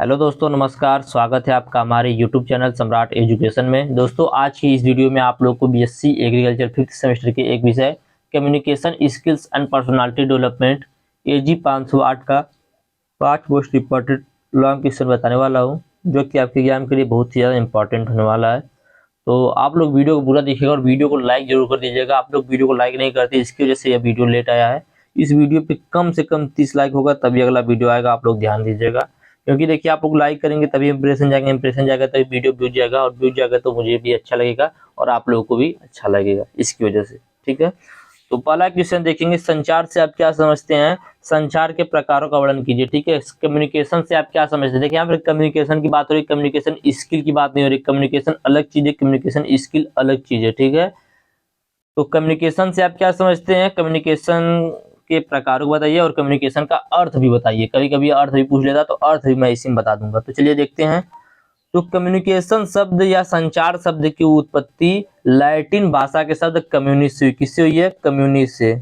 Hello दोस्तों, नमस्कार। स्वागत है आपका हमारे यूट्यूब चैनल सम्राट एजुकेशन में। दोस्तों, आज की इस वीडियो में आप लोग को बीएससी एग्रीकल्चर 5th सेमेस्टर के एक विषय communication skills and personality development AG 508 का 5 मोस्ट इम्पॉर्टेंट लॉन्ग क्वेश्चन बताने वाला हूं, जो कि आपके एग्जाम के लिए बहुत ही ज़्यादा इंपॉर्टेंट होने वाला है। तो आप लोग वीडियो को पूरा देखिएगा और वीडियो को लाइक जरूर कर दीजिएगा। आप लोग वीडियो को लाइक नहीं करते, इसकी वजह से यह वीडियो लेट आया है। इस वीडियो पे कम से कम 30 लाइक होगा तभी अगला वीडियो आएगा, आप लोग ध्यान दीजिएगा। क्योंकि देखिए, आप लोग लाइक करेंगे तभी इंप्रेशन जाएगा, इंप्रेशन जाएगा तभी वीडियो व्यूज जाएगा, और व्यूज जाएगा तो मुझे भी अच्छा लगेगा और आप लोगों को भी अच्छा लगेगा इसकी वजह से। ठीक है, तो पहला क्वेश्चन देखेंगे, संचार से आप क्या समझते हैं? संचार के प्रकारों का वर्णन कीजिए। ठीक है, कम्युनिकेशन से आप क्या समझते हैं? देखिए, यहाँ पर कम्युनिकेशन की बात हो रही है, कम्युनिकेशन स्किल की बात नहीं हो रही। कम्युनिकेशन अलग चीज है, कम्युनिकेशन स्किल अलग चीज है। ठीक है, तो कम्युनिकेशन से आप क्या समझते हैं? कम्युनिकेशन के प्रकारों को बताइए और कम्युनिकेशन का अर्थ भी बताइए। कभी कभी अर्थ भी पूछ लेता तो अर्थ भी मैं इसी में बता दूंगा। तो चलिए देखते हैं। तो कम्युनिकेशन शब्द या संचार शब्द की उत्पत्ति लैटिन भाषा के शब्द कम्युनिस से हुई। किससे हुई है? कम्युनिस से।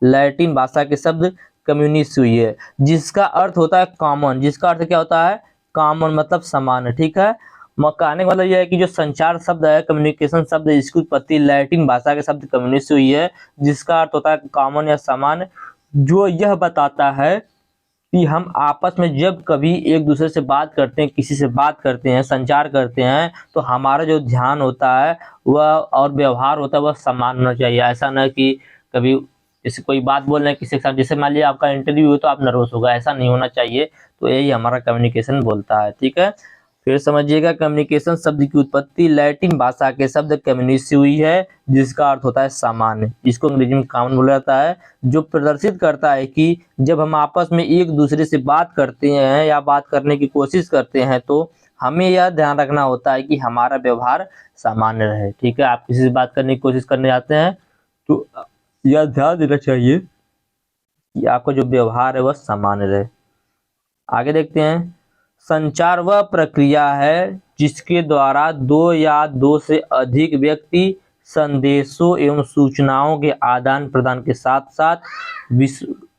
लैटिन भाषा के शब्द कम्युनिस हुई है, जिसका अर्थ होता है कॉमन। जिसका अर्थ क्या होता है? कॉमन, मतलब समान। ठीक है, कहने का मतलब यह है कि जो संचार शब्द है, कम्युनिकेशन शब्द, इसकी उत्पत्ति लैटिन भाषा के शब्द कम्युनिस से हुई है, जिसका अर्थ होता है कॉमन या समान। जो यह बताता है कि हम आपस में जब कभी एक दूसरे से बात करते हैं, किसी से बात करते हैं, संचार करते हैं, तो हमारा जो ध्यान होता है वह और व्यवहार होता है वह समान होना चाहिए। ऐसा न कि कभी जैसे कोई बात बोल रहे हैं किसी के साथ, जैसे मान लिया आपका इंटरव्यू हो तो आप नर्वस होगा, ऐसा नहीं होना चाहिए। तो यही हमारा कम्युनिकेशन बोलता है। ठीक है, फिर समझिएगा, कम्युनिकेशन शब्द की उत्पत्ति लैटिन भाषा के शब्द कम्युनिस से हुई है, जिसका अर्थ होता है सामान्य। इसको अंग्रेजी में कॉमन बोला जाता है, जो प्रदर्शित करता है कि जब हम आपस में एक दूसरे से बात करते हैं या बात करने की कोशिश करते हैं तो हमें यह ध्यान रखना होता है कि हमारा व्यवहार सामान्य रहे। ठीक है, आप किसी से बात करने की कोशिश करने जाते हैं तो यह ध्यान देना चाहिए कि आपका जो व्यवहार है वह सामान्य रहे। आगे देखते हैं। संचार वह प्रक्रिया है जिसके द्वारा दो या दो से अधिक व्यक्ति संदेशों एवं सूचनाओं के आदान प्रदान के साथ साथ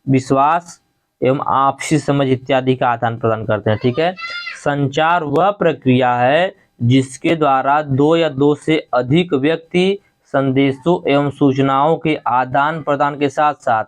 विश्वास एवं आपसी समझ इत्यादि का आदान प्रदान करते हैं। ठीक है, संचार वह प्रक्रिया है जिसके द्वारा दो या दो से अधिक व्यक्ति संदेशों एवं सूचनाओं के आदान प्रदान के साथ साथ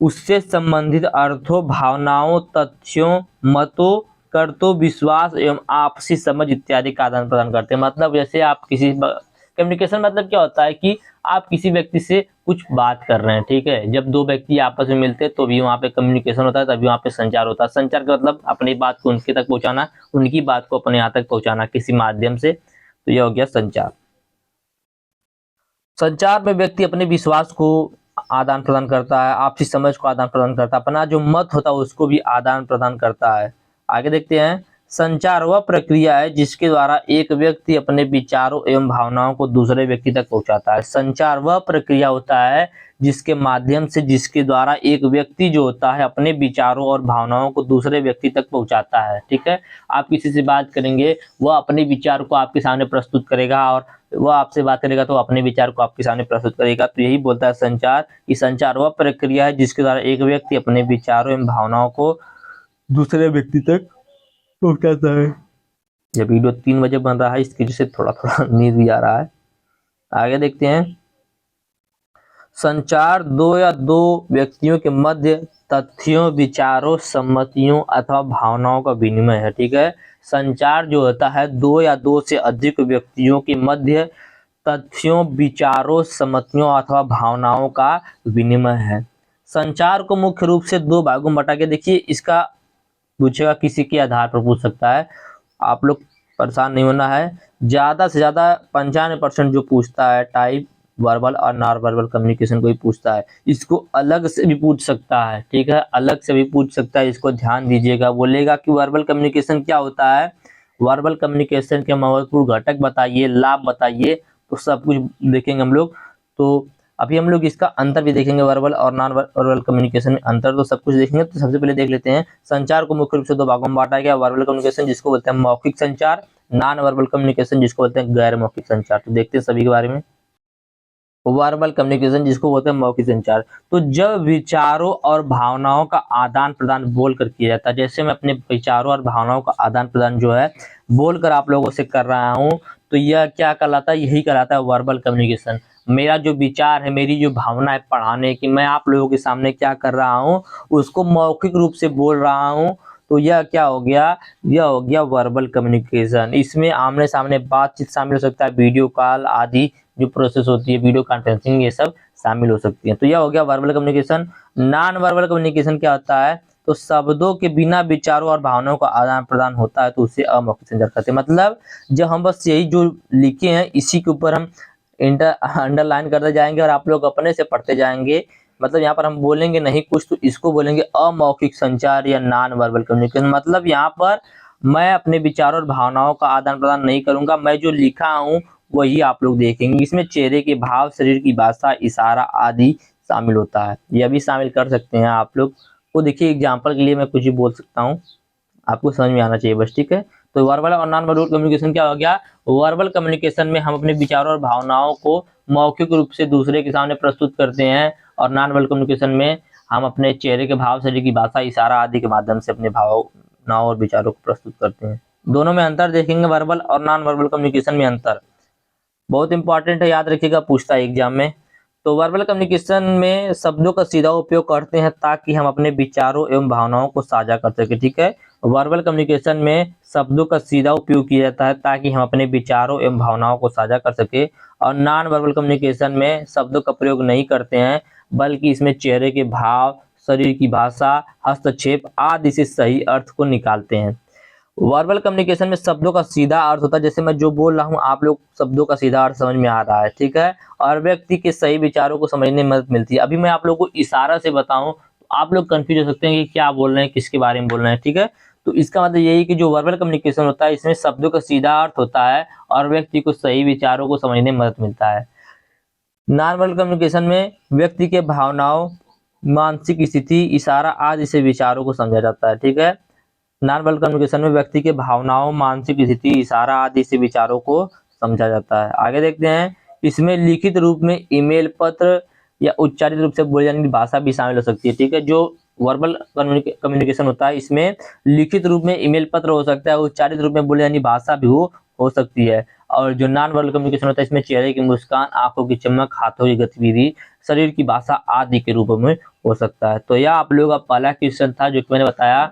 उससे संबंधित अर्थों, भावनाओं, तथ्यों, मतों, कर्तव्य, विश्वास एवं आपसी समझ इत्यादि का आदान प्रदान करते हैं। मतलब जैसे आप किसी कम्युनिकेशन मतलब क्या होता है कि आप किसी व्यक्ति से कुछ बात कर रहे हैं। ठीक है, जब दो व्यक्ति आपस में मिलते हैं तो भी वहाँ पे कम्युनिकेशन होता है, तभी वहाँ पे संचार होता है। संचार का मतलब अपनी बात को उनके तक पहुँचाना, उनकी बात को अपने यहाँ तक पहुँचाना किसी माध्यम से। तो यह हो गया संचार। संचार में व्यक्ति अपने विश्वास को आदान प्रदान करता है, आपसी समझ को आदान प्रदान करता है, अपना जो मत होता है उसको भी आदान प्रदान करता है। आगे देखते हैं। संचार वह प्रक्रिया है जिसके द्वारा एक व्यक्ति अपने विचारों एवं भावनाओं को दूसरे व्यक्ति तक पहुंचाता है। संचार वह प्रक्रिया होता है जिसके माध्यम से, जिसके द्वारा एक व्यक्ति जो होता है अपने विचारों और भावनाओं को दूसरे व्यक्ति तक पहुंचाता है। ठीक है, आप किसी से बात करेंगे, वह अपने विचार को आपके सामने प्रस्तुत करेगा और वह आपसे बात करेगा तो अपने विचार को आपके सामने प्रस्तुत करेगा। तो यही बोलता है संचार, कि संचार वह प्रक्रिया है जिसके द्वारा एक व्यक्ति अपने विचारों एवं भावनाओं को दूसरे व्यक्ति तक पहुंचाता है। यह वीडियो 3 बजे बन रहा है, इसकी वजह से थोड़ा थोड़ा नींद भी आ रहा है। आगे देखते हैं। संचार दो या दो व्यक्तियों के मध्य तथ्यों, विचारों, सम्मतियों अथवा भावनाओं का विनिमय है। ठीक है, संचार जो होता है दो या दो से अधिक व्यक्तियों के मध्य तथ्यों, विचारों, सम्मतियों अथवा भावनाओं का विनिमय है। संचार को मुख्य रूप से दो भागों में बांटा के देखिए। इसका पूछेगा, किसी के आधार पर पूछ सकता है, आप लोग परेशान नहीं होना है। ज्यादा से ज्यादा 95% जो पूछता है टाइप वर्बल और नॉन वर्बल कम्युनिकेशन को ही पूछता है। इसको अलग से भी पूछ सकता है। ठीक है, अलग से भी पूछ सकता है, इसको ध्यान दीजिएगा। बोलेगा कि वर्बल कम्युनिकेशन क्या होता है, वर्बल कम्युनिकेशन के महत्वपूर्ण घटक बताइए, लाभ बताइए, तो सब कुछ देखेंगे हम लोग। तो अभी हम लोग इसका अंतर भी देखेंगे, वर्बल और नॉन वर्बल कम्युनिकेशन में अंतर तो सब कुछ देखेंगे। तो सबसे पहले देख लेते हैं, संचार को मुख्य रूप से दो भागों में बांटा गया। वर्बल कम्युनिकेशन जिसको बोलते हैं मौखिक संचार, नॉन वर्बल कम्युनिकेशन जिसको बोलते हैं गैर मौखिक संचार। तो देखते हैं सभी के बारे में। वर्बल कम्युनिकेशन जिसको बोलते हैं मौखिक संचार। तो जब विचारों और भावनाओं का आदान प्रदान बोलकर किया जाता है, जैसे मैं अपने विचारों और भावनाओं का आदान प्रदान जो है बोलकर आप लोगों से कर रहा हूँ, तो यह क्या कहलाता है, यही कहलाता है वर्बल कम्युनिकेशन। मेरा जो विचार है, मेरी जो भावना है पढ़ाने की, मैं आप लोगों के सामने क्या कर रहा हूँ, उसको मौखिक रूप से बोल रहा हूँ, तो यह क्या हो गया, यह हो गया वर्बल कम्युनिकेशन। इसमें आमने सामने बातचीत शामिल हो सकता है, वीडियो कॉल आदि जो प्रोसेस होती है, वीडियो कॉन्फ्रेंसिंग, ये सब शामिल हो सकती है। तो यह हो गया verbal communication. Non verbal communication क्या होता है, तो शब्दों के बिना विचारों और भावनाओं का आदान प्रदान होता है, तो उसे अमौखिक संचार कहते हैं। मतलब जब हम बस यही जो लिखे हैं इसी के ऊपर हम अंडरलाइन करते जाएंगे और आप लोग अपने से पढ़ते जाएंगे। मतलब यहाँ पर हम बोलेंगे नहीं कुछ, तो इसको बोलेंगे अमौखिक संचार या नॉन वर्बल कम्युनिकेशन। मतलब यहाँ पर मैं अपने विचारों और भावनाओं का आदान प्रदान नहीं करूंगा, मैं जो लिखा हूँ वही आप लोग देखेंगे। इसमें चेहरे के भाव, शरीर की भाषा, इशारा आदि शामिल होता है। यह भी शामिल कर सकते हैं आप लोग। को देखिए एग्जाम्पल के लिए मैं कुछ भी बोल सकता हूँ, आपको समझ में आना चाहिए बस, ठीक है। तो वर्बल और नॉन वर्बल कम्युनिकेशन क्या हो गया, वर्बल कम्युनिकेशन में हम अपने विचारों और भावनाओं को मौखिक रूप से दूसरे के सामने प्रस्तुत करते हैं, और नॉन वर्बल कम्युनिकेशन में हम अपने चेहरे के भाव, शरीर की भाषा, इशारा आदि के माध्यम से अपने भावनाओं और विचारों को प्रस्तुत करते हैं। दोनों में अंतर देखेंगे, वर्बल और नॉन वर्बल कम्युनिकेशन में अंतर बहुत इंपॉर्टेंट है, याद रखिएगा, पूछता है एग्जाम में। तो वर्बल कम्युनिकेशन में शब्दों का सीधा उपयोग करते हैं ताकि हम अपने विचारों एवं भावनाओं को साझा कर सके, ठीक है। वर्बल कम्युनिकेशन में शब्दों का सीधा उपयोग किया जाता है ताकि हम अपने विचारों एवं भावनाओं को साझा कर सके, और नॉन वर्बल कम्युनिकेशन में शब्दों का प्रयोग नहीं करते हैं, बल्कि इसमें चेहरे के भाव, शरीर की भाषा, हस्तक्षेप आदि से सही अर्थ को निकालते हैं। वर्बल कम्युनिकेशन में शब्दों का सीधा अर्थ होता है, जैसे मैं जो बोल रहा हूँ आप लोग शब्दों का सीधा अर्थ समझ में आ रहा है, ठीक है, और व्यक्ति के सही विचारों को समझने में मदद मिलती है। अभी मैं आप लोगों को इशारा से बताऊं तो आप लोग कंफ्यूज हो सकते हैं कि क्या बोल रहे हैं, किसके बारे में बोल रहे हैं, ठीक है। तो इसका मतलब यही कि जो वर्बल कम्युनिकेशन होता है इसमें शब्दों का सीधा अर्थ होता है और व्यक्ति को सही विचारों को समझने में मदद मिलता है। नॉन वर्बल कम्युनिकेशन में व्यक्ति के भावनाओं, मानसिक स्थिति, इशारा आदि से विचारों को समझा जाता है, ठीक है। नॉन वर्बल कम्युनिकेशन में व्यक्ति के भावनाओं, मानसिक स्थिति, इशारा आदि से विचारों को समझा जाता है। आगे देखते हैं, इसमें लिखित रूप में ईमेल, पत्र या उच्चारित रूप से बोली जाने वाली भाषा भी शामिल हो सकती है, ठीक है। जो वर्बल कम्युनिकेशन होता है इसमें लिखित रूप में ईमेल, पत्र हो सकता है, उच्चारित रूप में बोली जाने वाली भाषा भी हो सकती है। और जो नॉन वर्बल कम्युनिकेशन होता है इसमें चेहरे की मुस्कान, आंखों की चमक, हाथों की गतिविधि, शरीर की भाषा आदि के रूप में हो सकता है। तो यह आप लोगों का पहला क्वेश्चन था जो कि मैंने बताया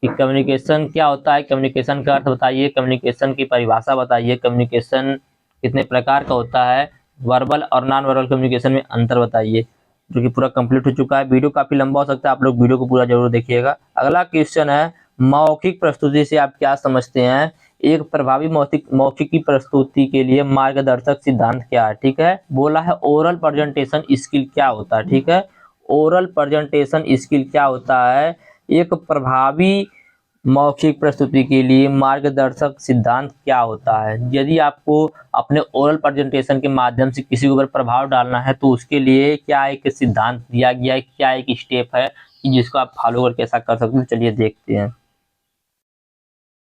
कि कम्युनिकेशन क्या होता है, कम्युनिकेशन का अर्थ बताइए, कम्युनिकेशन की परिभाषा बताइए, कम्युनिकेशन कितने प्रकार का होता है, वर्बल और नॉन वर्बल कम्युनिकेशन में अंतर बताइए, जो कि पूरा कंप्लीट हो चुका है। वीडियो काफी लंबा हो सकता है, आप लोग वीडियो को पूरा जरूर देखिएगा। अगला क्वेश्चन है, मौखिक प्रस्तुति से आप क्या समझते हैं, एक प्रभावी मौखिक की प्रस्तुति के लिए मार्गदर्शक सिद्धांत क्या है, ठीक है। बोला है ओरल प्रेजेंटेशन स्किल क्या होता है, ठीक है। ओरल प्रेजेंटेशन स्किल क्या होता है, एक प्रभावी मौखिक प्रस्तुति के लिए मार्गदर्शक सिद्धांत क्या होता है। यदि आपको अपने ओरल प्रेजेंटेशन के माध्यम से किसी के ऊपर प्रभाव डालना है तो उसके लिए क्या एक सिद्धांत दिया गया है, क्या एक स्टेप है कि जिसको आप फॉलो करके ऐसा कर सकते हैं। चलिए देखते हैं।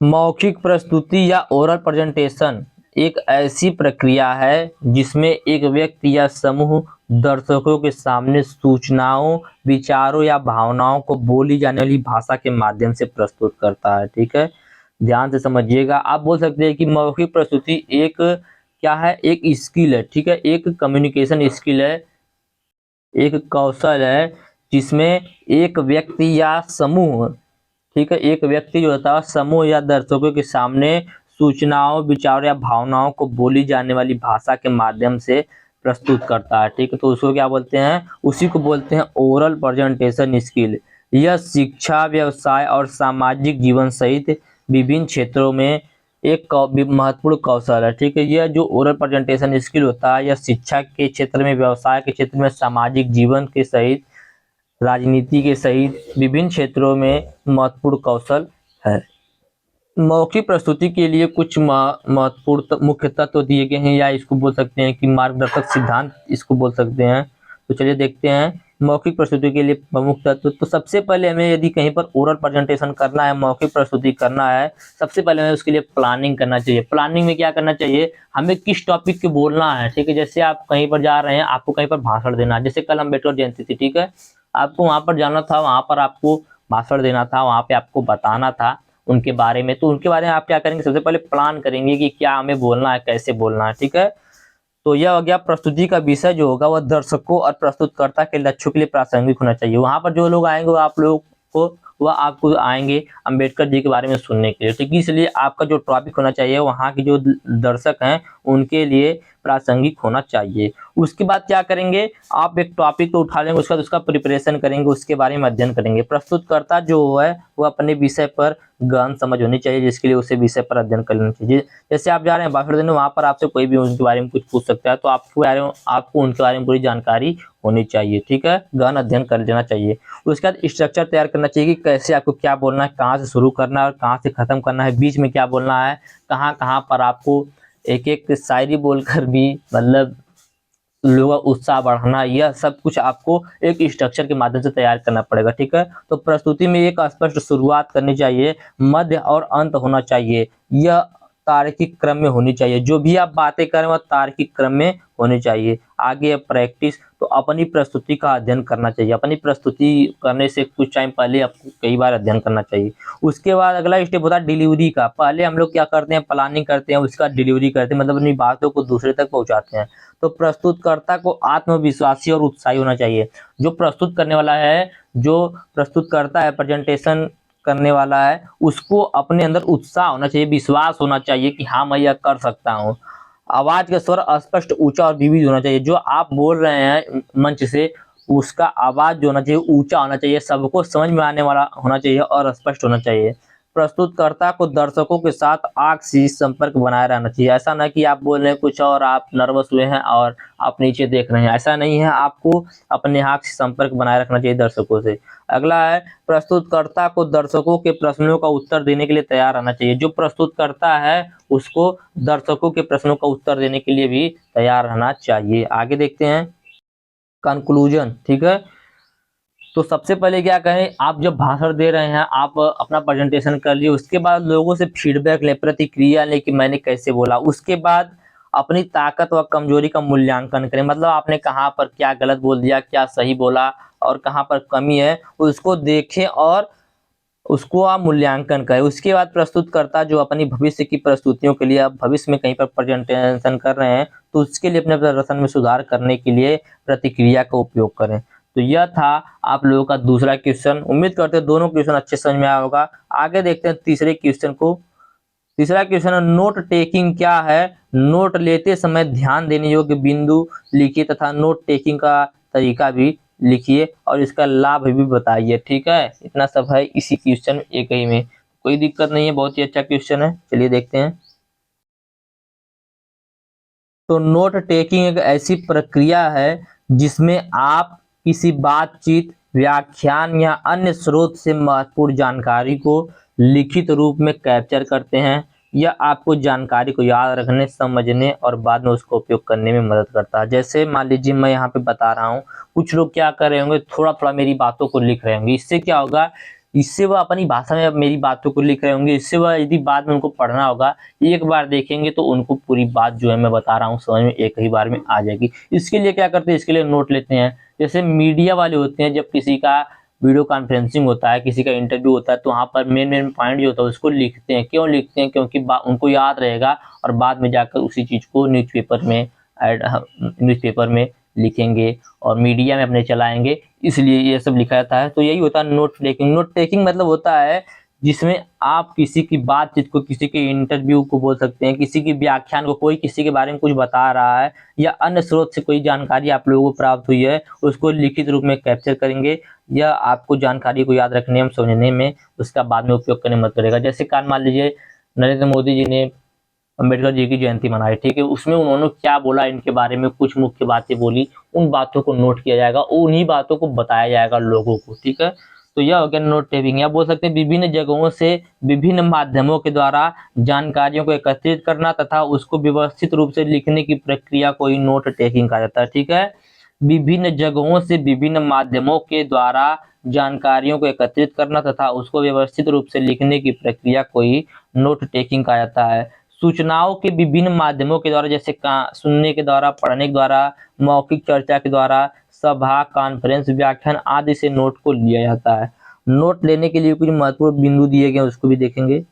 मौखिक प्रस्तुति या ओरल प्रेजेंटेशन एक ऐसी प्रक्रिया है जिसमें एक व्यक्ति या समूह दर्शकों के सामने सूचनाओं, विचारों या भावनाओं को बोली जाने वाली भाषा के माध्यम से प्रस्तुत करता है, ठीक है। ध्यान से समझिएगा। आप बोल सकते हैं कि मौखिक प्रस्तुति एक क्या है, एक स्किल है, ठीक है, एक कम्युनिकेशन स्किल है, एक कौशल है जिसमें एक व्यक्ति या समूह, ठीक है, एक व्यक्ति जो होता है समूह या दर्शकों के सामने सूचनाओं, विचारों या भावनाओं को बोली जाने वाली भाषा के माध्यम से प्रस्तुत करता है, ठीक है। तो उसको क्या बोलते हैं, उसी को बोलते हैं ओरल प्रेजेंटेशन स्किल। यह शिक्षा, व्यवसाय और सामाजिक जीवन सहित विभिन्न क्षेत्रों में एक महत्वपूर्ण कौशल है, ठीक है। यह जो ओरल प्रेजेंटेशन स्किल होता है यह शिक्षा के क्षेत्र में, व्यवसाय के क्षेत्र में, सामाजिक जीवन के सहित, राजनीति के सहित विभिन्न क्षेत्रों में महत्वपूर्ण कौशल है। मौखिक प्रस्तुति के लिए कुछ महत्वपूर्ण मुख्य तत्व दिए गए हैं, या इसको बोल सकते हैं कि मार्गदर्शक सिद्धांत इसको बोल सकते हैं। तो चलिए देखते हैं मौखिक प्रस्तुति के लिए प्रमुख तत्व। तो सबसे पहले हमें यदि कहीं पर ओरल प्रेजेंटेशन करना है, मौखिक प्रस्तुति करना है, सबसे पहले हमें उसके लिए प्लानिंग करना चाहिए। प्लानिंग में क्या करना चाहिए, हमें किस टॉपिक पे बोलना है, ठीक है। जैसे आप कहीं पर जा रहे हैं, आपको कहीं पर भाषण देना है, जैसे कल अम्बेडकर जयंती थी, ठीक है, आपको वहां पर जाना था, वहां पर आपको भाषण देना था, वहां पे आपको बताना था उनके बारे में। तो उनके बारे में आप क्या करेंगे, सबसे पहले प्लान करेंगे कि क्या हमें बोलना है, कैसे बोलना है, ठीक है। तो यह हो गया प्रस्तुति का विषय जो होगा वह दर्शकों और प्रस्तुतकर्ता के लक्ष्यों के लिए प्रासंगिक होना चाहिए। वहां पर जो लोग आएंगे वो आप लोग को वह आपको आएंगे अंबेडकर जी के बारे में सुनने के लिए, ठीक है। इसलिए आपका जो टॉपिक होना चाहिए वहाँ के जो दर्शक हैं उनके लिए प्रासंगिक होना चाहिए। उसके बाद क्या करेंगे, आप एक टॉपिक तो उठा लेंगे, उसके बाद उसका प्रिपरेशन करेंगे, उसके बारे में अध्ययन करेंगे। प्रस्तुतकर्ता जो है वो अपने विषय पर गहन समझ होनी चाहिए, जिसके लिए उसे विषय पर अध्ययन कर लेना चाहिए। जैसे आप जा रहे हैं भाषण देने, वहां पर आपसे कोई भी उनके बारे में कुछ पूछ सकता है, तो आपको उनके बारे में पूरी जानकारी होनी चाहिए, ठीक है, गहन अध्ययन कर लेना चाहिए। उसके बाद स्ट्रक्चर तैयार करना चाहिए कि कैसे आपको क्या बोलना है, कहाँ से शुरू करना है और कहाँ से खत्म करना है, बीच में क्या बोलना है, कहाँ कहाँ पर आपको एक एक शायरी बोलकर भी मतलब लोगों का उत्साह बढ़ाना, यह सब कुछ आपको एक स्ट्रक्चर के माध्यम से तैयार करना पड़ेगा, ठीक है। तो प्रस्तुति में एक स्पष्ट शुरुआत करनी चाहिए, मध्य और अंत होना चाहिए, यह तार्किक क्रम में होनी चाहिए। जो भी आप बातें करें वह तार्किक क्रम में होनी चाहिए। आगे प्रैक्टिस, तो अपनी प्रस्तुति का अध्ययन करना चाहिए। अपनी प्रस्तुति करने से कुछ टाइम पहले आपको कई बार अध्ययन करना चाहिए। उसके बाद अगला स्टेप होता है डिलीवरी का। पहले हम लोग क्या करते हैं, प्लानिंग करते हैं, उसका डिलीवरी करते हैं, मतलब अपनी बातों को दूसरे तक पहुंचाते हैं। तो प्रस्तुतकर्ता को आत्मविश्वासी और उत्साही होना चाहिए। जो प्रस्तुत करने वाला है, जो प्रस्तुत करता है, प्रेजेंटेशन करने वाला है, उसको अपने अंदर उत्साह होना चाहिए, विश्वास होना चाहिए कि हाँ मैं यह कर सकता हूँ। आवाज का स्वर स्पष्ट, ऊंचा और विविध होना चाहिए। जो आप बोल रहे हैं मंच से, उसका आवाज जो होना चाहिए ऊंचा होना चाहिए, सबको समझ में आने वाला होना चाहिए और स्पष्ट होना चाहिए। प्रस्तुतकर्ता को दर्शकों के साथ आंख से संपर्क बनाए रहना चाहिए। ऐसा ना कि आप बोल रहे हैं कुछ और आप नर्वस हुए हैं और आप नीचे देख रहे हैं, ऐसा नहीं है। आपको अपने आंख से संपर्क बनाए रखना चाहिए दर्शकों से। अगला है, प्रस्तुतकर्ता को दर्शकों के प्रश्नों का उत्तर देने के लिए तैयार रहना चाहिए। जो प्रस्तुत करता है उसको दर्शकों के प्रश्नों का उत्तर देने के लिए भी तैयार रहना चाहिए। आगे देखते हैं कंक्लूजन, ठीक है। तो सबसे पहले क्या कहें, आप जब भाषण दे रहे हैं, आप अपना प्रेजेंटेशन कर लिए, उसके बाद लोगों से फीडबैक लें, प्रतिक्रिया लें कि मैंने कैसे बोला। उसके बाद अपनी ताकत व कमजोरी का मूल्यांकन करें, मतलब आपने कहाँ पर क्या गलत बोल दिया, क्या सही बोला और कहाँ पर कमी है, उसको देखें और उसको आप मूल्यांकन करें। उसके बाद प्रस्तुतकर्ता जो अपनी भविष्य की प्रस्तुतियों के लिए आप भविष्य में कहीं पर प्रेजेंटेशन कर रहे हैं, तो उसके लिए अपने प्रदर्शन में सुधार करने के लिए प्रतिक्रिया का उपयोग करें। तो यह था आप लोगों का दूसरा क्वेश्चन। उम्मीद करते हैं दोनों क्वेश्चन अच्छे समझ में आया होगा। आगे देखते हैं तीसरे क्वेश्चन को। तीसरा क्वेश्चन है, नोट टेकिंग क्या है। नोट लेते समय ध्यान देने योग्य बिंदु लिखिए तथा नोट टेकिंग का तरीका भी लिखिए और इसका लाभ भी बताइए, ठीक है। इतना सब है इसी क्वेश्चन एक ही में, कोई दिक्कत नहीं है, बहुत ही अच्छा क्वेश्चन है। चलिए देखते हैं। तो नोट टेकिंग एक ऐसी प्रक्रिया है जिसमें आप किसी बातचीत, व्याख्यान या अन्य स्रोत से महत्वपूर्ण जानकारी को लिखित रूप में कैप्चर करते हैं। यह आपको जानकारी को याद रखने, समझने और बाद में उसको उपयोग करने में मदद करता है। जैसे मान लीजिए मैं यहाँ पे बता रहा हूँ, कुछ लोग क्या कर रहे होंगे, थोड़ा थोड़ा मेरी बातों को लिख रहे होंगे। इससे क्या होगा, इससे वह अपनी भाषा में मेरी बातों को लिख रहे होंगे। इससे वह यदि बाद में उनको पढ़ना होगा, एक बार देखेंगे तो उनको पूरी बात जो है मैं बता रहा हूँ समझ में एक ही बार में आ जाएगी। इसके लिए क्या करते हैं, इसके लिए नोट लेते हैं। जैसे मीडिया वाले होते हैं, जब किसी का वीडियो कॉन्फ्रेंसिंग होता है, किसी का इंटरव्यू होता है, तो वहाँ पर मेन मेन पॉइंट जो होता है उसको लिखते हैं। क्यों लिखते हैं, क्योंकि उनको याद रहेगा और बाद में जाकर उसी चीज़ को न्यूज़पेपर में लिखेंगे और मीडिया में अपने चलाएंगे, इसलिए ये सब लिखा जाता है। तो यही होता है नोट टेकिंग। नोट टेकिंग मतलब होता है जिसमें आप किसी की बातचीत को, किसी के इंटरव्यू को बोल सकते हैं, किसी की व्याख्यान को, कोई किसी के बारे में कुछ बता रहा है या अन्य स्रोत से कोई जानकारी आप लोगों को प्राप्त हुई है, उसको लिखित रूप में कैप्चर करेंगे। यह आपको जानकारी को याद रखने में, समझने में, उसका बाद में उपयोग करने में मदद करेगा। जैसे कान मान लीजिए नरेंद्र मोदी जी ने अम्बेडकर जी की जयंती मनाई, ठीक है, उसमें उन्होंने क्या बोला, इनके बारे में कुछ मुख्य बातें बोली, उन बातों को नोट किया जाएगा, उन्हीं बातों को बताया जाएगा लोगों को, ठीक है। तो यह हो गया नोट टेकिंग। या बोल सकते हैं विभिन्न जगहों से, विभिन्न माध्यमों के द्वारा जानकारियों को एकत्रित करना तथा उसको व्यवस्थित रूप से लिखने की प्रक्रिया को ही नोट टेकिंग कहा जाता है, ठीक है। विभिन्न जगहों से विभिन्न माध्यमों के द्वारा जानकारियों को एकत्रित करना तथा उसको व्यवस्थित रूप से लिखने की प्रक्रिया को ही नोट टेकिंग कहा जाता है। सूचनाओं के विभिन्न माध्यमों के द्वारा, जैसे सुनने के द्वारा, पढ़ने के द्वारा, मौखिक चर्चा के द्वारा, सभा, कॉन्फ्रेंस, व्याख्यान आदि से नोट को लिया जाता है। नोट लेने के लिए कुछ महत्वपूर्ण बिंदु दिए गए, उसको भी देखेंगे।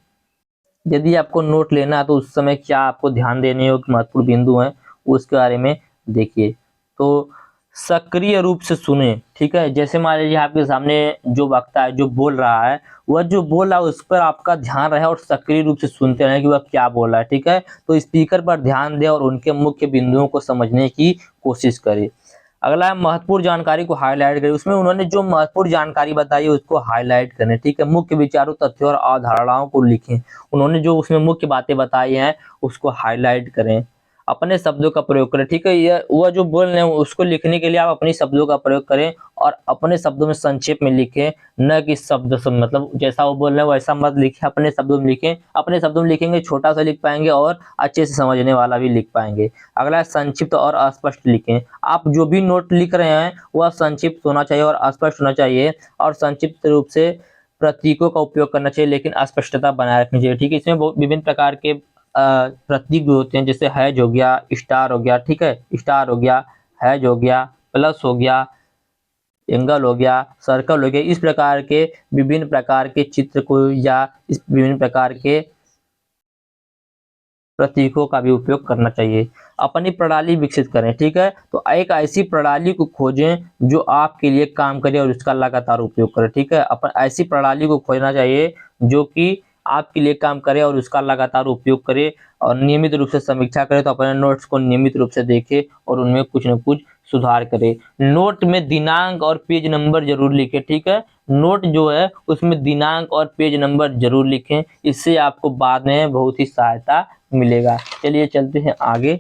यदि आपको नोट लेना है तो उस समय क्या आपको ध्यान देने योग्य महत्वपूर्ण बिंदु हैं, उसके बारे में देखिए। तो सक्रिय रूप से सुने, ठीक है। जैसे मान लीजिए आपके सामने जो वक्ता है, जो बोल रहा है, वह जो बोल रहा है उस पर आपका ध्यान रहे और सक्रिय रूप से सुनते रहें कि वह क्या बोल रहा है, ठीक है। तो स्पीकर पर ध्यान दें और उनके मुख्य बिंदुओं को समझने की कोशिश करें। अगला है महत्वपूर्ण जानकारी को हाईलाइट करें। उसमें उन्होंने जो महत्वपूर्ण जानकारी बताई है उसको हाईलाइट करें, ठीक है। मुख्य विचारों, तथ्यों और अवधारणाओं को लिखें। उन्होंने जो उसमें मुख्य बातें बताई हैं उसको हाईलाइट करें। अपने शब्दों का प्रयोग करें, ठीक है। यह वह जो बोल रहे हैं उसको लिखने के लिए आप अपने शब्दों का प्रयोग करें और अपने शब्दों में संक्षेप में लिखें, न कि शब्द से मतलब जैसा वो बोल रहे हैं वैसा मत लिखें, अपने शब्दों में लिखें। अपने शब्दों में लिखेंगे छोटा सा लिख पाएंगे और अच्छे से समझने वाला भी लिख पाएंगे। अगला है संक्षिप्त और अस्पष्ट लिखें। आप जो भी नोट लिख रहे हैं वह संक्षिप्त होना चाहिए और अस्पष्ट होना चाहिए, और संक्षिप्त रूप से प्रतीकों का उपयोग करना चाहिए, लेकिन अस्पष्टता बनाए रखनी चाहिए, ठीक है। इसमें विभिन्न प्रकार के प्रतीक भी होते हैं, जैसे हैज हो गया, स्टार हो गया, ठीक है। स्टार हो गया, हैज हो गया, प्लस हो गया, एंगल हो गया, सर्कल हो गया। इस प्रकार के विभिन्न प्रकार के चित्र को या इस विभिन्न प्रकार के प्रतीकों का भी उपयोग करना चाहिए। अपनी प्रणाली विकसित करें, ठीक है। तो एक ऐसी प्रणाली को खोजें जो आपके लिए काम करे और उसका लगातार उपयोग करें, ठीक है। अपन ऐसी प्रणाली को खोजना चाहिए जो कि आपके लिए काम करे और उसका लगातार उपयोग करे और नियमित रूप से समीक्षा करे। तो अपने नोट्स को नियमित रूप से देखे और उनमें कुछ न कुछ सुधार करे। नोट में दिनांक और पेज नंबर जरूर लिखें, ठीक है। नोट जो है उसमें दिनांक और पेज नंबर जरूर लिखें, इससे आपको बाद में बहुत ही सहायता मिलेगा। चलिए चलते हैं आगे।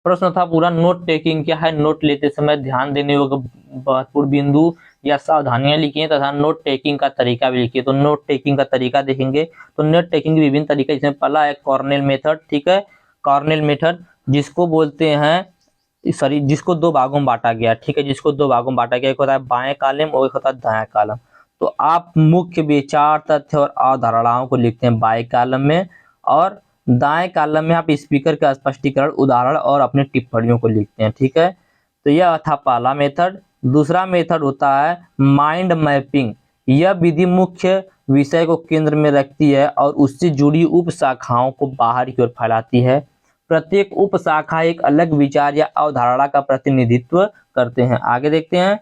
प्रश्न था पूरा, नोट टेकिंग क्या है। नोट लेते समय ध्यान देने योग्य महत्वपूर्ण बिंदु या सावधानियां लिखिए तथा नोट टेकिंग का तरीका भी लिखिए। तो नोट टेकिंग का तरीका देखेंगे तो नोट टेकिंग के विभिन्न तरीके, इसमें पहला है कॉर्नेल मेथड, ठीक है। कॉर्नेल मेथड जिसको बोलते हैं, सॉरी, जिसको दो भागों में बांटा गया, ठीक है। जिसको दो भागों में बांटा गया, एक होता है बाएं कॉलम और एक होता है दाएं कॉलम। तो आप मुख्य विचार, तथ्य और अवधारणाओं को लिखते हैं बाएं कॉलम में, और दाएं कॉलम में आप स्पीकर का स्पष्टीकरण, उदाहरण और अपनी टिप्पणियों को लिखते हैं, ठीक है। तो यह था पहला मेथड। दूसरा मेथड होता है माइंड मैपिंग। यह विधि मुख्य विषय को केंद्र में रखती है और उससे जुड़ी उप शाखाओं को बाहर की ओर फैलाती है। प्रत्येक उप शाखा एक अलग विचार या अवधारणा का प्रतिनिधित्व करते हैं। आगे देखते हैं।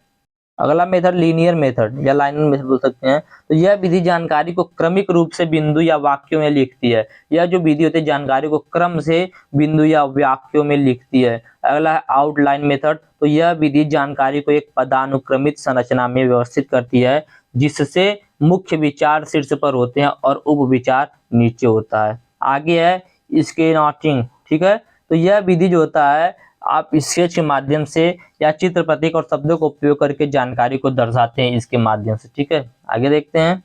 अगला मेथड लीनियर मेथड या लाइनर मेथड बोल सकते हैं। तो यह विधि जानकारी को क्रमिक रूप से बिंदु या वाक्यों में लिखती है। यह जो विधि होती है जानकारी को क्रम से बिंदु या वाक्यों में लिखती है। अगला है आउटलाइन मेथड। तो यह विधि जानकारी को एक पदानुक्रमित संरचना में व्यवस्थित करती है, जिससे मुख्य विचार शीर्ष पर होते हैं और उप विचार नीचे होता है। आगे है स्केनॉटिंग, ठीक है। तो यह विधि जो होता है आप स्केच के माध्यम से या चित्र, प्रतीक और शब्दों का उपयोग करके जानकारी को दर्शाते हैं इसके माध्यम से, ठीक है। आगे देखते हैं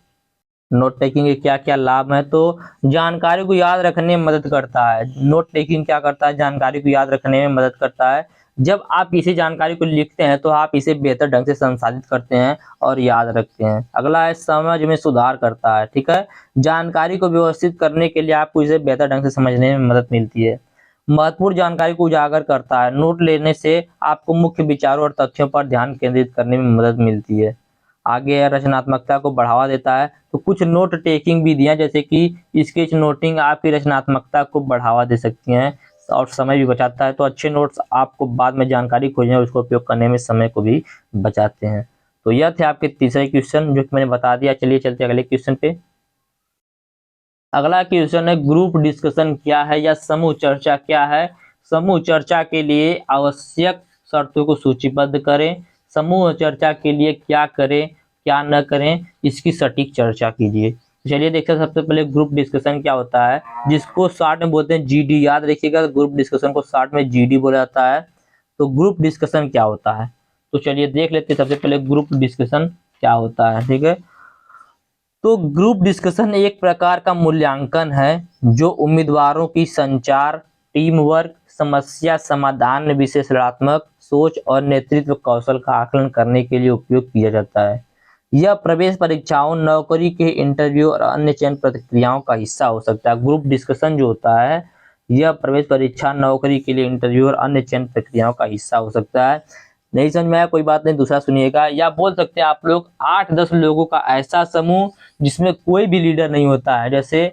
नोट टेकिंग के क्या क्या लाभ है। तो जानकारी को याद रखने में मदद करता है। नोट टेकिंग क्या करता है, जानकारी को याद रखने में मदद करता है। जब आप किसी जानकारी को लिखते हैं तो आप इसे बेहतर ढंग से संसाधित करते हैं और याद रखते हैं। अगला है समझ में सुधार करता है, ठीक है। जानकारी को व्यवस्थित करने के लिए आपको इसे बेहतर ढंग से समझने में मदद मिलती है। महत्वपूर्ण जानकारी को उजागर करता है। नोट लेने से आपको मुख्य विचारों और तथ्यों पर ध्यान केंद्रित करने में मदद मिलती है। आगे है रचनात्मकता को बढ़ावा देता है। तो कुछ नोट टेकिंग विधियां जैसे कि स्केच नोटिंग आपकी रचनात्मकता को बढ़ावा दे सकती हैं और समय भी बचाता है। तो अच्छे नोट्स आपको बाद में जानकारी खोजने और उसको उपयोग करने में समय को भी बचाते हैं। तो यह थे आपके तीसरे क्वेश्चन जो कि मैंने बता दिया। चलिए चलते अगले क्वेश्चन पे। अगला क्वेश्चन है ग्रुप डिस्कशन क्या है या समूह चर्चा क्या है। समूह चर्चा के लिए आवश्यक शर्तों को सूचीबद्ध करें। समूह चर्चा के लिए क्या करें क्या न करें इसकी सटीक चर्चा कीजिए। चलिए देखते हैं सबसे पहले ग्रुप डिस्कशन क्या होता है, जिसको शॉर्ट में बोलते हैं जीडी। याद रखिएगा ग्रुप डिस्कशन को शॉर्ट में जीडी बोला जाता है। तो ग्रुप डिस्कशन क्या होता है, तो चलिए देख लेते हैं सबसे पहले ग्रुप डिस्कशन क्या होता है, ठीक है। तो ग्रुप डिस्कशन एक प्रकार का मूल्यांकन है जो उम्मीदवारों की संचार, टीम वर्क, समस्या समाधान, विश्लेषणात्मक सोच और नेतृत्व कौशल का आकलन करने के लिए उपयोग किया जाता है। यह प्रवेश परीक्षाओं, नौकरी के इंटरव्यू और अन्य चयन प्रक्रियाओं का हिस्सा हो सकता है। ग्रुप डिस्कशन जो होता है, यह प्रवेश परीक्षा, नौकरी के लिए इंटरव्यू और अन्य चयन प्रक्रियाओं का हिस्सा हो सकता है। नहीं समझ में आया कोई बात नहीं, दूसरा सुनिएगा। या बोल सकते हैं आप लोग 8-10 लोगों का ऐसा समूह जिसमें कोई भी लीडर नहीं होता है। जैसे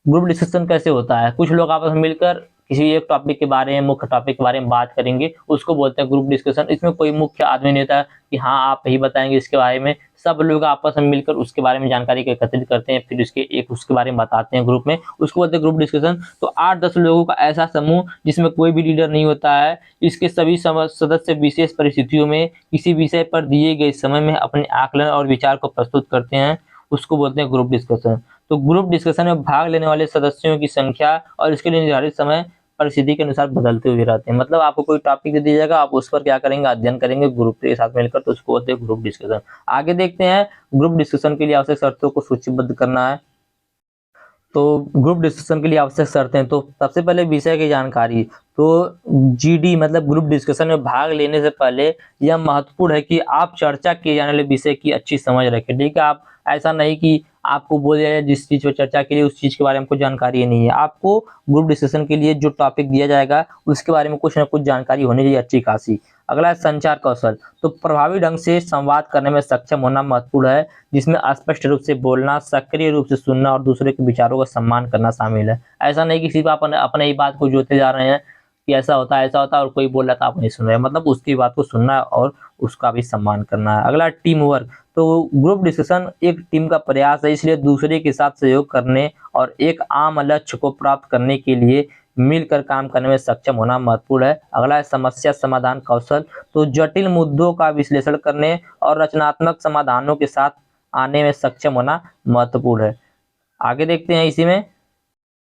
ग्रुप डिस्कशन कैसे होता है, कुछ लोग आपस में मिलकर किसी एक टॉपिक के बारे में, मुख्य टॉपिक के बारे में बात करेंगे, उसको बोलते हैं ग्रुप डिस्कशन। इसमें कोई मुख्य आदमी नहीं होता कि हाँ आप ही बताएंगे इसके बारे में, सब लोग आपस में मिलकर उसके बारे में जानकारी एकत्रित करते हैं, फिर उसके बारे में बताते हैं ग्रुप में, उसको बोलते हैं ग्रुप डिस्कशन। तो 8-10 लोगों का ऐसा समूह जिसमें कोई भी लीडर नहीं होता है, इसके सभी सदस्य विशेष परिस्थितियों में किसी विषय पर दिए गए समय में अपने आकलन और विचार को प्रस्तुत करते हैं, उसको बोलते हैं ग्रुप डिस्कशन। तो ग्रुप डिस्कशन में भाग लेने वाले सदस्यों की संख्या और इसके लिए निर्धारित समय परिस्थिति के अनुसार बदलते हुए रहते हैं। मतलब आपको कोई टॉपिक दे दिया जाएगा, आप उस पर क्या करेंगे, अध्ययन करेंगे ग्रुप के साथ मिलकर, तो उसको बोलते हैं ग्रुप डिस्कशन। आगे देखते हैं, ग्रुप डिस्कशन के लिए आवश्यक शर्तों को सूचीबद्ध करना है। तो ग्रुप डिस्कशन के लिए आवश्यक शर्तें, तो सबसे पहले विषय की जानकारी। तो जीडी मतलब ग्रुप डिस्कशन में भाग लेने से पहले यह महत्वपूर्ण है कि आप चर्चा किए जाने वाले विषय की अच्छी समझ रखें। ठीक है, आप ऐसा नहीं कि आपको बोल दिया जाए जिस चीज पर चर्चा के लिए उस चीज के बारे में कुछ जानकारी नहीं है। आपको ग्रुप डिस्कशन के लिए जो टॉपिक दिया जाएगा उसके बारे में कुछ ना कुछ जानकारी होनी चाहिए अच्छी खासी। अगला है संचार कौशल। तो प्रभावी ढंग से संवाद करने में सक्षम होना महत्वपूर्ण है, जिसमें स्पष्ट रूप से बोलना, सक्रिय रूप से सुनना और दूसरे के विचारों का सम्मान करना शामिल है। ऐसा नहीं कि सिर्फ आप अपने ही बात को जोते जा रहे हैं कि ऐसा होता है और कोई बोल रहा था आप नहीं सुन रहे, मतलब उसकी बात को सुनना है और उसका भी सम्मान करना है। अगला टीम वर्क। तो ग्रुप डिस्कशन एक टीम का प्रयास है, इसलिए दूसरे के साथ सहयोग करने और एक आम लक्ष्य को प्राप्त करने के लिए मिलकर काम करने में सक्षम होना महत्वपूर्ण है। अगला है समस्या समाधान कौशल। तो जटिल मुद्दों का विश्लेषण करने और रचनात्मक समाधानों के साथ आने में सक्षम होना महत्वपूर्ण है। आगे देखते हैं इसी में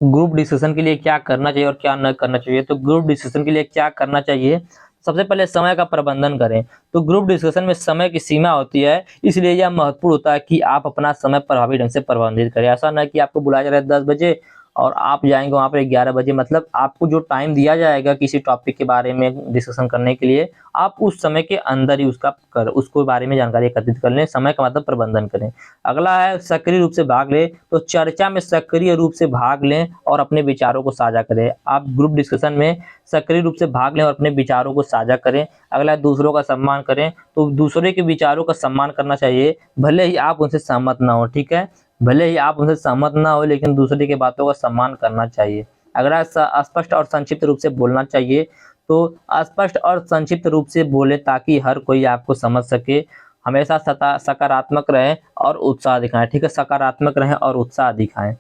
ग्रुप डिस्कशन के लिए क्या करना चाहिए और क्या न करना चाहिए। तो ग्रुप डिस्कशन के लिए क्या करना चाहिए, सबसे पहले समय का प्रबंधन करें। तो ग्रुप डिस्कशन में समय की सीमा होती है, इसलिए यह महत्वपूर्ण होता है कि आप अपना समय प्रभावी ढंग से प्रबंधित करें। ऐसा ना कि आपको बुलाया जा रहा है 10 बजे और आप जाएंगे वहां पर 11 बजे। मतलब आपको जो टाइम दिया जाएगा किसी टॉपिक के बारे में डिस्कशन करने के लिए, आप उस समय के अंदर ही उसको बारे में जानकारी एकत्रित कर लें। समय का मतलब प्रबंधन करें। अगला है सक्रिय रूप से भाग लें। तो चर्चा में सक्रिय रूप से भाग लें और अपने विचारों को साझा करें। आप ग्रुप डिस्कशन में सक्रिय रूप से भाग लें और अपने विचारों को साझा करें। अगला है दूसरों का सम्मान करें। तो दूसरे के विचारों का सम्मान करना चाहिए, भले ही आप उनसे सहमत ना हो। ठीक है, भले ही आप उनसे सहमत ना हो, लेकिन दूसरे की बातों का सम्मान करना चाहिए। अगला स्पष्ट और संक्षिप्त रूप से बोलना चाहिए। तो स्पष्ट और संक्षिप्त रूप से बोले ताकि हर कोई आपको समझ सके। हमेशा सकारात्मक रहें और उत्साह दिखाएं। ठीक है, सकारात्मक रहें और उत्साह दिखाएं।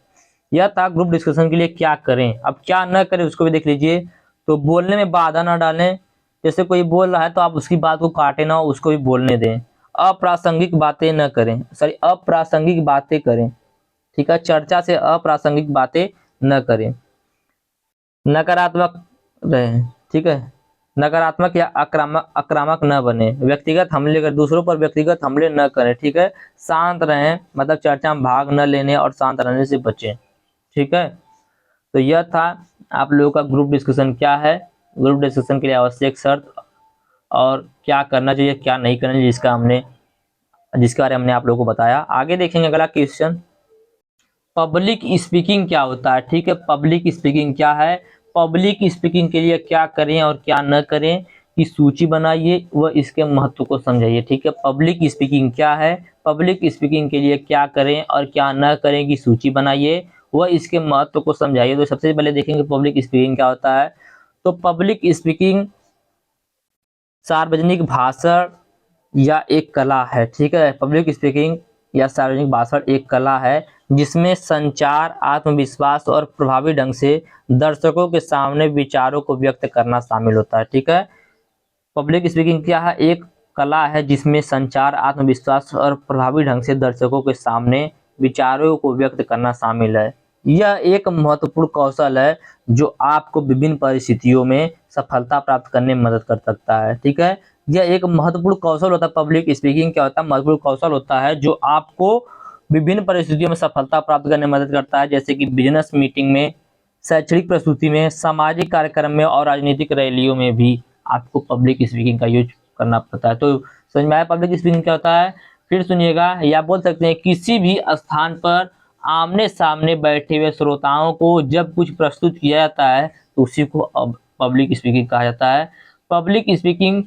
यह था ग्रुप डिस्कशन के लिए क्या करें। अब क्या न करें उसको भी देख लीजिए। तो बोलने में बाधा ना डालें। जैसे कोई बोल रहा है तो आप उसकी बात को काटे ना, उसको भी बोलने दें। अप्रासंगिक बातें न करें, अप्रासंगिक बातें करें। ठीक है, चर्चा से अप्रासंगिक बातें न करें। नकारात्मक रहें। ठीक है, नकारात्मक या आक्रामक न बने। व्यक्तिगत हमले कर, दूसरों पर व्यक्तिगत हमले न करें। ठीक है, शांत रहें, मतलब चर्चा में भाग न लेने और शांत रहने से बचें। ठीक है, तो यह था आप लोगों का ग्रुप डिस्कशन क्या है, ग्रुप डिस्कशन के लिए आवश्यक शर्त और क्या करना चाहिए क्या नहीं करना चाहिए, जिसके बारे में हमने आप लोगों को बताया। आगे देखेंगे अगला क्वेश्चन, पब्लिक स्पीकिंग क्या होता है। ठीक है, पब्लिक स्पीकिंग क्या है, पब्लिक स्पीकिंग के लिए क्या करें और क्या न करें की सूची बनाइए व इसके महत्व को समझाइए। ठीक है, पब्लिक स्पीकिंग क्या है, पब्लिक स्पीकिंग के लिए क्या करें और क्या न करें की सूची बनाइए व इसके महत्व को समझाइए। तो सबसे पहले देखेंगे पब्लिक स्पीकिंग क्या होता है। तो पब्लिक स्पीकिंग सार्वजनिक भाषण या एक कला है। ठीक है, पब्लिक स्पीकिंग या सार्वजनिक भाषण एक कला है जिसमें संचार, आत्मविश्वास और प्रभावी ढंग से दर्शकों के सामने विचारों को व्यक्त करना शामिल होता है। ठीक है, पब्लिक स्पीकिंग क्या है, एक कला है जिसमें संचार, आत्मविश्वास और प्रभावी ढंग से दर्शकों के सामने विचारों को व्यक्त करना शामिल है। यह एक महत्वपूर्ण कौशल है जो आपको विभिन्न परिस्थितियों में सफलता प्राप्त करने में मदद कर सकता है। ठीक है, यह एक महत्वपूर्ण कौशल होता है। पब्लिक स्पीकिंग क्या होता है, महत्वपूर्ण कौशल होता है जो आपको विभिन्न परिस्थितियों में सफलता प्राप्त करने में मदद करता है, जैसे कि बिजनेस मीटिंग में, शैक्षणिक प्रस्तुति में, सामाजिक कार्यक्रम में और राजनीतिक रैलियों में भी आपको पब्लिक स्पीकिंग का यूज करना पड़ता है। तो समझ में आया पब्लिक स्पीकिंग क्या होता है? फिर सुनिएगा, या बोल सकते हैं किसी भी स्थान पर आमने सामने बैठे हुए श्रोताओं को जब कुछ प्रस्तुत किया जाता है तो उसी को अब पब्लिक स्पीकिंग कहा जाता है। पब्लिक स्पीकिंग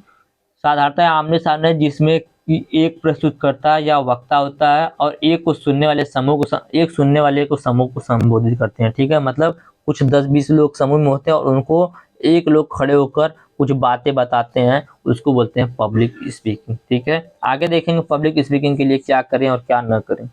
साधारणतः आमने सामने जिसमें कि एक प्रस्तुतकर्ता या वक्ता होता है और एक को सुनने वाले समूह को एक सुनने वाले को समूह को संबोधित करते हैं। ठीक है, मतलब कुछ 10-20 लोग समूह में होते हैं और उनको एक लोग खड़े होकर कुछ बातें बताते हैं, उसको बोलते हैं पब्लिक स्पीकिंग। ठीक है, आगे देखेंगे पब्लिक स्पीकिंग के लिए क्या करें और क्या न करें।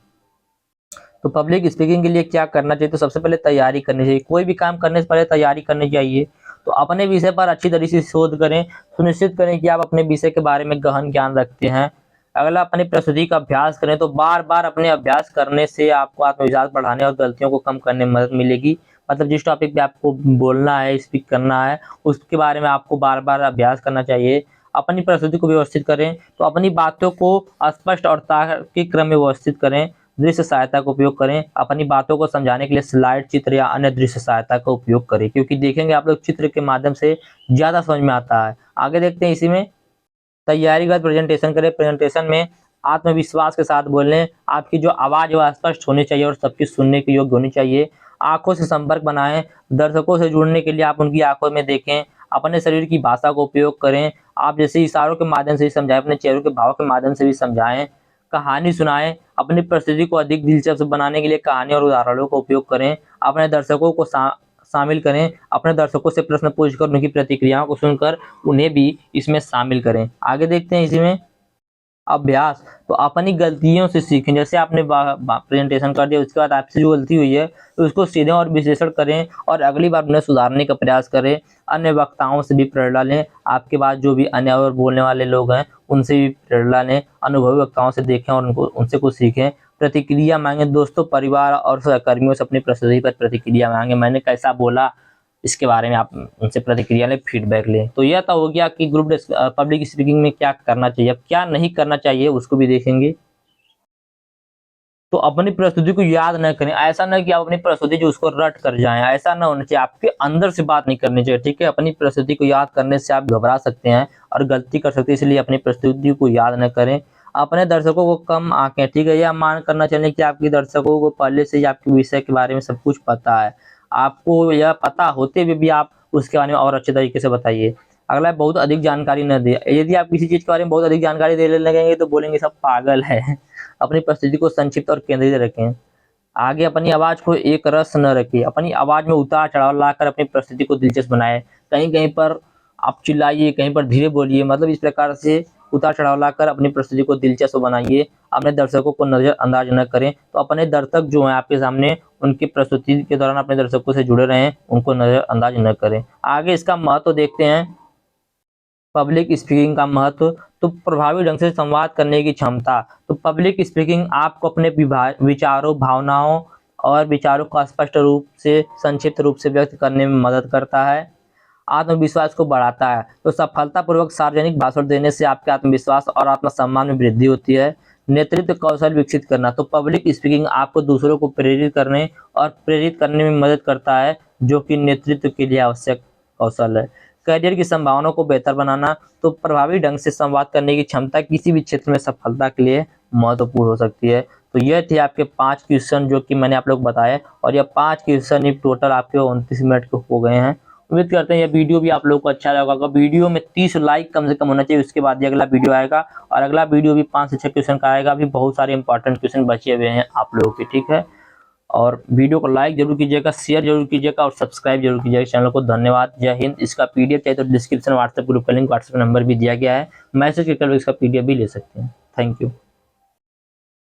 तो पब्लिक स्पीकिंग के लिए क्या करना चाहिए? तो सबसे पहले तैयारी करनी चाहिए। कोई भी काम करने से पहले तैयारी करनी चाहिए। तो अपने विषय पर अच्छी तरीके से शोध करें, सुनिश्चित करें कि आप अपने विषय के बारे में गहन ज्ञान रखते हैं। अगला, अपनी प्रस्तुति का अभ्यास करें। तो बार बार अपने अभ्यास करने से आपको आत्मविश्वास बढ़ाने और गलतियों को कम करने में मदद मिलेगी। मतलब जिस टॉपिक पे आपको बोलना है, स्पीक करना है, उसके बारे में आपको बार बार अभ्यास करना चाहिए। अपनी प्रस्तुति को व्यवस्थित करें। तो अपनी बातों को स्पष्ट और तार्किक क्रम में व्यवस्थित करें। दृश्य सहायता का उपयोग करें। अपनी बातों को समझाने के लिए स्लाइड, चित्र या अन्य दृश्य सहायता का उपयोग करें, क्योंकि देखेंगे आप लोग चित्र के माध्यम से ज्यादा समझ में आता है। आगे देखते हैं इसी में, तैयारी के बाद प्रेजेंटेशन करें। प्रेजेंटेशन में आत्मविश्वास के साथ बोलें। आपकी जो आवाज है वह स्पष्ट होनी चाहिए और सबकी सुनने के योग्य होनी चाहिए। आंखों से संपर्क बनाएं। दर्शकों से जुड़ने के लिए आप उनकी आंखों में देखें। अपने शरीर की भाषा का उपयोग करें। आप जैसे इशारों के माध्यम से भी समझाएं, अपने चेहरों के भाव के माध्यम से भी समझाएं। कहानी सुनाएं। अपनी प्रस्तुति को अधिक दिलचस्प बनाने के लिए कहानी और उदाहरणों का उपयोग करें। अपने दर्शकों को शामिल करें। अपने दर्शकों से प्रश्न पूछकर उनकी प्रतिक्रियाओं को सुनकर उन्हें भी इसमें शामिल करें। आगे देखते हैं इसी में, अभ्यास। तो अपनी गलतियों से सीखें। जैसे आपने प्रेजेंटेशन कर दिया, उसके बाद आपसे जो गलती हुई है तो उसको सीधे और विश्लेषण करें और अगली बार उन्हें सुधारने का प्रयास करें। अन्य वक्ताओं से भी प्रेरणा लें। आपके बाद जो भी अन्य और बोलने वाले लोग हैं उनसे भी प्रेरणा लें। अनुभवी वक्ताओं से देखें और उनसे कुछ सीखें। प्रतिक्रिया मांगे। दोस्तों, परिवार और सहकर्मियों से अपनी प्रस्तुति पर प्रतिक्रिया मांगे। मैंने कैसा बोला इसके बारे में आप उनसे प्रतिक्रिया लें, फीडबैक लें। तो यह तो हो गया कि ग्रुप पब्लिक स्पीकिंग में क्या करना चाहिए। अब क्या नहीं करना चाहिए उसको भी देखेंगे। तो अपनी प्रस्तुति को याद न करें। ऐसा न कि आप अपनी प्रस्तुति जो उसको रट कर जाएं, ऐसा ना होना चाहिए। आपके अंदर से बात नहीं करनी चाहिए। ठीक है, अपनी प्रस्तुति को याद करने से आप घबरा सकते हैं और गलती कर सकते हैं, इसलिए अपनी प्रस्तुति को याद न करें। अपने दर्शकों को कम आंकें। ठीक है, यह मान करना चाहिए कि आपके दर्शकों को पहले से ही आपके विषय के बारे में सब कुछ पता है। आपको यह पता होते हुए भी आप उसके बारे में और अच्छे तरीके से बताइए। अगला है, बहुत अधिक जानकारी न दे। यदि आप किसी चीज के बारे में बहुत अधिक जानकारी देने लगेंगे तो बोलेंगे सब पागल है। अपनी प्रस्तुति को संक्षिप्त और केंद्रित रखें। आगे, अपनी आवाज को एक रस न रखें। अपनी आवाज में उतार चढ़ाव लाकर अपनी प्रस्तुति को दिलचस्प बनाएं। कहीं कहीं पर आप चिल्लाइए, कहीं पर धीरे बोलिए, मतलब इस प्रकार से उतार चढ़ाव लाकर अपनी प्रस्तुति को दिलचस्प बनाइए। अपने दर्शकों को नजरअंदाज न करें। तो अपने दर्शक जो हैं आपके सामने, उनकी प्रस्तुति के दौरान अपने दर्शकों से जुड़े रहें, उनको नजरअंदाज न करें। आगे इसका महत्व देखते हैं, पब्लिक स्पीकिंग का महत्व। तो प्रभावी ढंग से संवाद करने की क्षमता। तो पब्लिक स्पीकिंग आपको अपने विचारों, भावनाओं और विचारों को स्पष्ट रूप से, संक्षिप्त रूप से व्यक्त करने में मदद करता है। आत्मविश्वास को बढ़ाता है। तो सफलतापूर्वक सार्वजनिक भाषण देने से आपके आत्मविश्वास और आत्मसम्मान में वृद्धि होती है। नेतृत्व कौशल विकसित करना। तो पब्लिक स्पीकिंग आपको दूसरों को प्रेरित करने में मदद करता है, जो कि नेतृत्व के लिए आवश्यक कौशल है। करियर की संभावनाओं को बेहतर बनाना। तो प्रभावी ढंग से संवाद करने की क्षमता किसी भी क्षेत्र में सफलता के लिए महत्वपूर्ण हो सकती है। तो यह थे आपके 5 क्वेश्चन जो कि मैंने आप लोग बताए, और यह 5 क्वेश्चन ही टोटल आपके 29 मिनट के हो गए हैं। उम्मीद करते हैं यह वीडियो भी आप लोगों को अच्छा लगा होगा। वीडियो में 30 लाइक कम से कम होना चाहिए, उसके बाद ही अगला वीडियो आएगा, और अगला वीडियो भी 5 से 6 क्वेश्चन का आएगा। अभी बहुत सारे इंपॉर्टेंट क्वेश्चन बचे हुए हैं आप लोगों के। ठीक है, और वीडियो को लाइक जरूर कीजिएगा, शेयर जरूर कीजिएगा और सब्सक्राइब जरूर कीजिएगा चैनल को। धन्यवाद, जय हिंद। इसका पीडीएफ चाहिए तो डिस्क्रिप्शन व्हाट्सएप ग्रुप का लिंक, व्हाट्सएप नंबर भी दिया गया है, मैसेज करके इसका पीडीएफ भी ले सकते हैं। Thank you.